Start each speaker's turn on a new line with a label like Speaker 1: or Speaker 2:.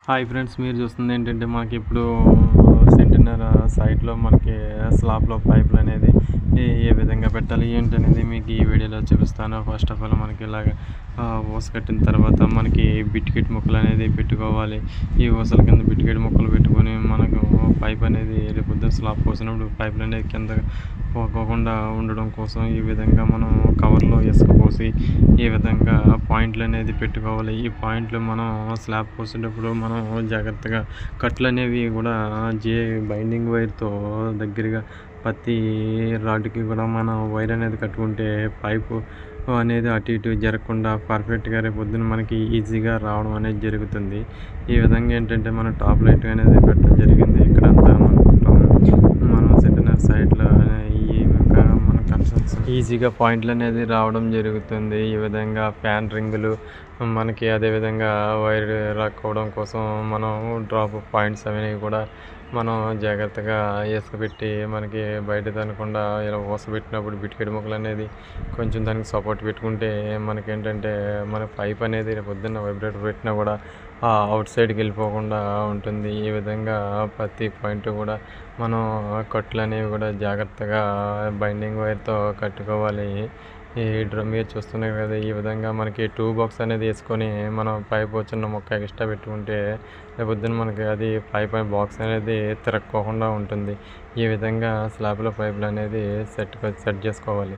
Speaker 1: Hi friends, మీరు చూస్తుంది ఏంటంటే మనకి ఇప్పుడు సెంటున్నర సైట్లో మనకి స్లాబ్లో పైపులు అనేది ఏ విధంగా పెట్టాలి ఏంటనేది మీకు ఈ వీడియోలో చూపిస్తాను. ఫస్ట్ ఆఫ్ ఆల్ మనకి ఇలాగ ఊస కట్టిన తర్వాత మనకి బిట్కిట్ ముక్కలు అనేది పెట్టుకోవాలి. ఈ ఊసల కింద బిట్కిట్ ముక్కలు పెట్టుకొని మనకు పైప్ అనేది రేపొద్దున స్లాబ్ పోసినప్పుడు పైపులు అనేది కింద పోకోకుండా ఉండడం కోసం ఈ విధంగా మనం కవర్లో ఇసుక పోసి ఈ విధంగా పాయింట్లు అనేది పెట్టుకోవాలి. ఈ పాయింట్లు మనం స్లాబ్ పోసేటప్పుడు మనం జాగ్రత్తగా కట్లు అనేవి కూడా బైండింగ్ వైర్తో దగ్గరగా ప్రతి రాడ్కి కూడా మనం వైర్ అనేది కట్టుకుంటే పైపు అనేది అటు ఇటు జరగకుండా పర్ఫెక్ట్గా రేపు పొద్దున మనకి ఈజీగా రావడం అనేది జరుగుతుంది. ఈ విధంగా ఏంటంటే మనం టాప్ లైట్ అనేది పెట్టడం జరిగింది. ఇక్కడంతా మనం సెంటున్నర సైడ్లో ఈ మన కన్సన్స్ ఈజీగా పాయింట్లు అనేది రావడం జరుగుతుంది. ఈ విధంగా ఫ్యాన్ రింగులు మనకి అదేవిధంగా వైర్ రాకపోవడం కోసం మనం డ్రాప్ పాయింట్స్ అనేవి కూడా మనం జాగ్రత్తగా ఇసుక పెట్టి మనకి బయట తనకుండా ఇలా ఊస పెట్టినప్పుడు బిట్కెట్ ముక్కలు అనేది కొంచెం దానికి సపోర్ట్ పెట్టుకుంటే మనకేంటంటే మన పైప్ అనేది పొద్దున్న వైబ్రేటర్ పెట్టినా కూడా అవుట్ సైడ్కి వెళ్ళిపోకుండా ఉంటుంది. ఈ విధంగా ప్రతి పాయింట్ కూడా మనం కట్లు అనేవి కూడా జాగ్రత్తగా బైండింగ్ వైర్తో కట్టుకోవాలి. ఈ డ్రమ్ మీరు చూస్తున్నారు కదా, ఈ విధంగా మనకి 2 బాక్స్ అనేది వేసుకొని మనం పైప్ చిన్న మొక్క ఎక్స్ట్రా పెట్టుకుంటే రేపొద్దున మనకి అది పైప్ బాక్స్ అనేది తిరక్కోకుండా ఉంటుంది. ఈ విధంగా స్లాబ్లో పైపులు అనేది సెట్ చేసుకోవాలి.